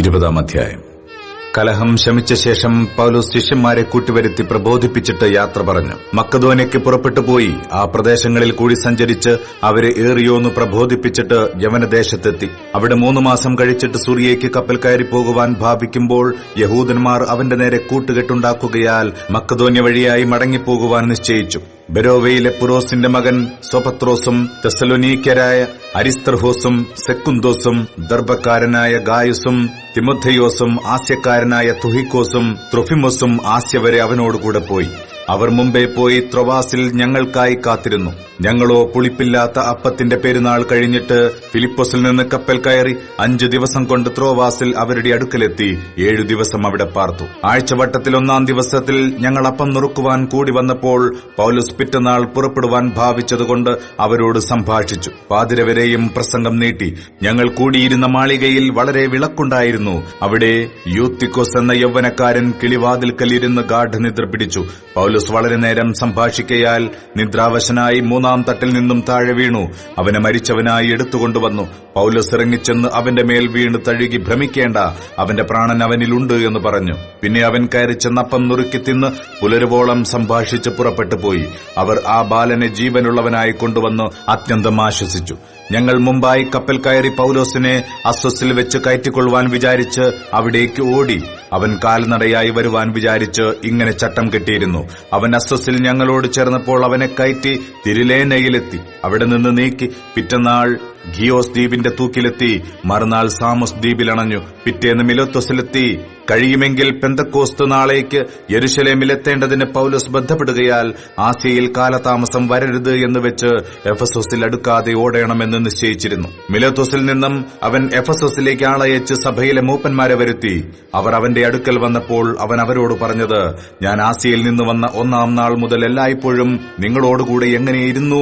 20 അധ്യായം. കലഹം ശമിച്ച ശേഷം പൗലോസ് ശിഷ്യന്മാരെ കൂട്ടിവരുത്തി പ്രബോധിപ്പിച്ചിട്ട് യാത്ര പറഞ്ഞു. മക്കദോന്യയ്ക്ക് പുറപ്പെട്ടു പോയി ആ പ്രദേശങ്ങളിൽ കൂടി സഞ്ചരിച്ച് അവരെ ഏറിയോന്ന് പ്രബോധിപ്പിച്ചിട്ട് യവനദേശത്തെത്തി. അവിടെ 3 മാസം കഴിച്ചിട്ട് സൂറിയയ്ക്ക് കപ്പൽ കയറി പോകുവാൻ ഭാവിക്കുമ്പോൾ യഹൂദന്മാർ അവന്റെ നേരെ കൂട്ടുകെട്ടുണ്ടാക്കുകയാൽ മക്കദോന്യ വഴിയായി മടങ്ങിപ്പോകുവാൻ നിശ്ചയിച്ചു. ബെരോവയിലെ പുറോസിന്റെ മകൻ സോപത്രോസും തെസലോനീക്യരായ അരിസ്തർഹോസും സെക്കുന്തോസും ദർബക്കാരനായ ഗായുസും തിമോഥെയോസും ആസ്യക്കാരനായ തുഹിക്കോസും ത്രൊഫിമോസും ആസ്യ വരെ അവനോടുകൂടെ പോയി. അവർ മുമ്പേ പോയി ത്രോവാസിൽ ഞങ്ങൾക്കായി കാത്തിരുന്നു. ഞങ്ങളോ പുളിപ്പില്ലാത്ത അപ്പത്തിന്റെ പെരുന്നാൾ കഴിഞ്ഞിട്ട് ഫിലിപ്പോസിൽ നിന്ന് കപ്പൽ കയറി 5 ദിവസം കൊണ്ട് ത്രോവാസിൽ അവരുടെ അടുക്കലെത്തി 7 ദിവസം അവിടെ പാർത്തു. ആഴ്ചവട്ടത്തിൽ 1-ാം ദിവസത്തിൽ ഞങ്ങൾ അപ്പം നുറുക്കുവാൻ കൂടി വന്നപ്പോൾ പൗലോസ് പിറ്റന്നാൾ പുറപ്പെടുവാൻ ഭാവിച്ചതുകൊണ്ട് അവരോട് സംഭാഷിച്ചു. പാതിരവരെയും പ്രസംഗം നീട്ടി. ഞങ്ങൾ കൂടിയിരുന്ന മാളികയിൽ വളരെ വിളക്കുണ്ടായിരുന്നു. അവിടെ യൂത്തിക്കോസ് എന്ന യൗവനക്കാരൻ കിളിവാതിൽക്കൽ ഇരുന്ന് ഗാഠനിദ്ര പിടിച്ചു. പൗലോസ് വളരെ നേരം സംഭാഷിക്കയാൽ നിദ്രാവശനായി 3-ാം തട്ടിൽ നിന്നും താഴെ വീണു. അവനെ മരിച്ചവനായി എടുത്തുകൊണ്ടുവന്നു. പൗലോസ് ഇറങ്ങിച്ചെന്ന് അവന്റെ മേൽ വീണ് തഴുകി, ഭ്രമിക്കേണ്ട, അവന്റെ പ്രാണൻ അവനിലുണ്ട് എന്ന് പറഞ്ഞു. പിന്നെ അവൻ കയറി ചെന്ന് അപ്പം നുറുക്കി തിന്ന് പുലരുവോളം സംഭാഷിച്ച് പുറപ്പെട്ടു പോയി. അവർ ആ ബാലനെ ജീവനുള്ളവനായി കൊണ്ടുവന്ന് അത്യന്തം ആശ്വസിച്ചു. ഞങ്ങൾ മുമ്പായി കപ്പൽ കയറി പൗലോസിനെ അസ്സൊസിൽ വെച്ച് കയറ്റിക്കൊള്ളുവാൻ വിചാരിച്ച് അവിടേക്ക് ഓടി. അവൻ കാൽനടയായി വരുവാൻ വിചാരിച്ച് ഇങ്ങനെ ചട്ടം കെട്ടിയിരുന്നു. അവൻ അസ്സൊസിൽ ഞങ്ങളോട് ചേർന്നപ്പോൾ അവനെ കയറ്റി തിരിലേനയിലെത്തി. അവിടെ നിന്ന് നീക്കി പിറ്റന്നാൾ ഗിയോസ് ദ്വീപിന്റെ തൂക്കിലെത്തി. മറുനാൾ സാമോസ് ദ്വീപിലണഞ്ഞു. പിറ്റേന്ന് മിലോത്തോസിലെത്തി. കഴിയുമെങ്കിൽ പെന്തക്കോസ്ത് നാളേക്ക് യെരുശലേമിലെത്തേണ്ടതിന് പൗലോസ് ബന്ധപ്പെടുകയാൽ ആസ്യയിൽ കാലതാമസം വരരുത് എന്ന് വെച്ച് എഫെസോസിൽ അടുക്കാതെ ഓടണമെന്ന് നിശ്ചയിച്ചിരുന്നു. മിലോത്തോസിൽ നിന്നും അവൻ എഫെസോസിലേക്ക് ആളയച്ച് സഭയിലെ മൂപ്പന്മാരെ വരുത്തി. അവർ അവന്റെ അടുക്കൽ വന്നപ്പോൾ അവൻ അവരോട് പറഞ്ഞത്, ഞാൻ ആസ്യയിൽ നിന്ന് വന്ന 1-ാം നാൾ മുതൽ എല്ലായ്പ്പോഴും നിങ്ങളോടുകൂടെ എങ്ങനെയിരുന്നു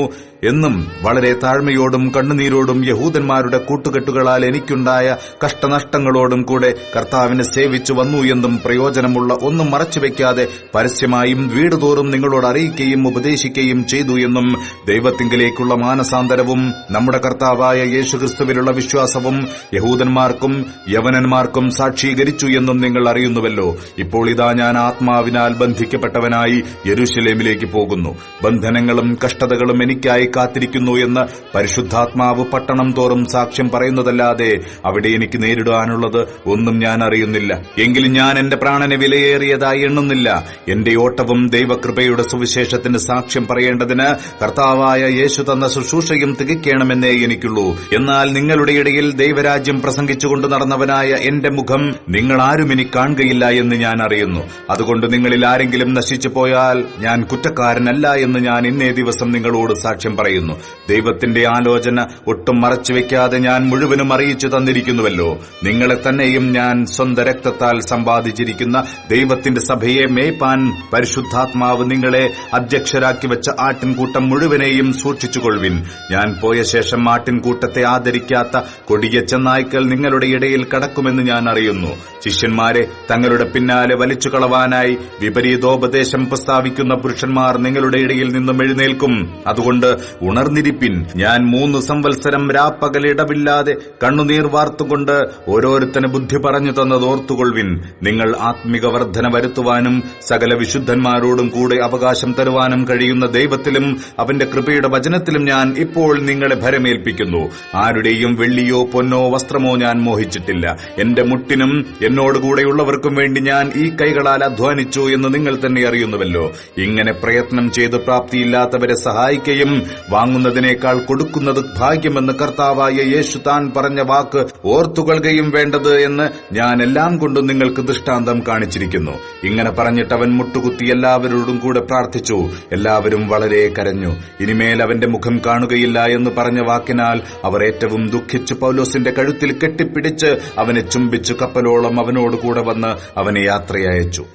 എന്നും വളരെ താഴ്മയോടും കണ്ണുനീരോടും യഹൂദന്മാരുടെ കൂട്ടുകെട്ടുകളാൽ എനിക്കുണ്ടായ കഷ്ടനഷ്ടങ്ങളോടും കൂടെ കർത്താവിനെ സേവിച്ചു വന്നു എന്നും പ്രയോജനമുള്ള ഒന്നും മറച്ചുവെക്കാതെ പരസ്യമായും വീടുതോറും നിങ്ങളോട് അറിയിക്കുകയും ഉപദേശിക്കുകയും ചെയ്തു എന്നും ദൈവത്തിങ്കിലേക്കുള്ള മാനസാന്തരവും നമ്മുടെ കർത്താവായ യേശുക്രിസ്തുവിലുള്ള വിശ്വാസവും യഹൂദന്മാർക്കും യവനന്മാർക്കും സാക്ഷീകരിച്ചു എന്നും നിങ്ങൾ അറിയുന്നുവല്ലോ. ഇപ്പോൾ ഇതാ ഞാൻ ആത്മാവിനാൽ ബന്ധിക്കപ്പെട്ടവനായി യെരൂശലേമിലേക്ക് പോകുന്നു. ബന്ധനങ്ങളും കഷ്ടതകളും എനിക്കായി കാത്തിരിക്കുന്നു എന്ന് പരിശുദ്ധാത്മാവ് പട്ടണം തോറും സാക്ഷ്യം പറയുന്നതല്ലാതെ അവിടെ എനിക്ക് നേരിടാനുള്ളത് ഒന്നും ഞാൻ അറിയുന്നില്ല. എങ്കിലും ഞാൻ എന്റെ പ്രാണനെ വിലയേറിയതായി എണ്ണുന്നില്ല. എന്റെ ഓട്ടവും ദൈവകൃപയുടെ സുവിശേഷത്തിന് സാക്ഷ്യം പറയേണ്ടതിന് കർത്താവായ യേശു തന്ന ശുശ്രൂഷയും തികയ്ക്കണമെന്നേ എനിക്കുള്ളൂ. എന്നാൽ നിങ്ങളുടെ ഇടയിൽ ദൈവരാജ്യം പ്രസംഗിച്ചുകൊണ്ട് നടന്നവനായ എന്റെ മുഖം നിങ്ങൾ ആരും ഇനി കാണുകയില്ല എന്ന് ഞാൻ അറിയുന്നു. അതുകൊണ്ട് നിങ്ങളിൽ ആരെങ്കിലും നശിച്ചു പോയാൽ ഞാൻ കുറ്റക്കാരനല്ല എന്ന് ഞാൻ ഇന്നേ ദിവസം നിങ്ങളോട് സാക്ഷ്യം പറയുന്നു. ദൈവത്തിന്റെ ആലോചന ഒട്ടും മറച്ചുവെക്കാതെ ഞാൻ മുഴുവനും അറിയിച്ചു തന്നിരിക്കുന്നുവല്ലോ. നിങ്ങളെ തന്നെയും ഞാൻ സ്വന്തം രക്തത്താൽ സമ്പാദിച്ചിരിക്കുന്ന ദൈവത്തിന്റെ സഭയെ മേയ്പാൻ പരിശുദ്ധാത്മാവ് നിങ്ങളെ അധ്യക്ഷരാക്കി വെച്ച ആട്ടിൻകൂട്ടം മുഴുവനെയും സൂക്ഷിച്ചുകൊള്ളുവിൻ. ഞാൻ പോയ ശേഷം ആട്ടിൻകൂട്ടത്തെ ആദരിക്കാത്ത കൊടിയ ചെന്നായ്ക്കൾ നിങ്ങളുടെ ഇടയിൽ കടക്കുമെന്ന് ഞാൻ അറിയുന്നു. ശിഷ്യന്മാരെ തങ്ങളുടെ പിന്നാലെ വലിച്ചു കളവാനായി വിപരീതോപദേശം പ്രസ്താവിക്കുന്ന പുരുഷന്മാർ നിങ്ങളുടെ ഇടയിൽ നിന്നും എഴുന്നേൽക്കും. അതുകൊണ്ട് ഉണർന്നിരിപ്പിൻ. ഞാൻ 3 സംവത്സരം രാപ്പകലിടവില്ലാതെ കണ്ണുനീർ വാർത്തുകൊണ്ട് ഓരോരുത്തന് ബുദ്ധി പറഞ്ഞു തന്നത് ഓർത്തുകൊള്ളുവിൻ. നിങ്ങൾ ആത്മിക വർധന വരുത്തുവാനും സകല വിശുദ്ധന്മാരോടും കൂടെ അവകാശം തരുവാനും കഴിയുന്ന ദൈവത്തിലും അവന്റെ കൃപയുടെ വചനത്തിലും ഞാൻ ഇപ്പോൾ നിങ്ങളെ ഭരമേൽപ്പിക്കുന്നു. ആരുടെയും വെള്ളിയോ പൊന്നോ വസ്ത്രമോ ഞാൻ മോഹിച്ചിട്ടില്ല. എന്റെ മുട്ടിനും എന്നോടുകൂടെയുള്ളവർക്കും വേണ്ടി ഞാൻ ഈ കൈകളാൽ അധ്വാനിച്ചു എന്ന് നിങ്ങൾ തന്നെ അറിയുന്നുവല്ലോ. ഇങ്ങനെ പ്രയത്നം ചെയ്ത് പ്രാപ്തിയില്ലാത്തവരെ സഹായിക്കുകയും വാങ്ങുന്നതിനേക്കാൾ കൊടുക്കുന്നത് ഭാഗ്യമെന്ന് കർത്താവായ യേശു താൻ പറഞ്ഞ വാക്ക് ഓർത്തുകൊള്ളുകയും വേണ്ടത് എന്ന് ഞാൻ എല്ലാം കൊണ്ടും നിങ്ങൾക്ക് ദൃഷ്ടാന്തം കാണിച്ചിരിക്കുന്നു. ഇങ്ങനെ പറഞ്ഞിട്ട് അവൻ മുട്ടുകുത്തി എല്ലാവരോടും കൂടെ പ്രാർത്ഥിച്ചു. എല്ലാവരും വളരെ കരഞ്ഞു. ഇനിമേൽ അവന്റെ മുഖം കാണുകയില്ല എന്ന് പറഞ്ഞ വാക്കിനാൽ അവർ ഏറ്റവും ദുഃഖിച്ചു പൗലോസിന്റെ കഴുത്തിൽ കെട്ടിപ്പിടിച്ച് അവനെ ചുംബിച്ചു കപ്പലോളം അവനോടുകൂടെ വന്ന് അവനെ യാത്രയയച്ചു.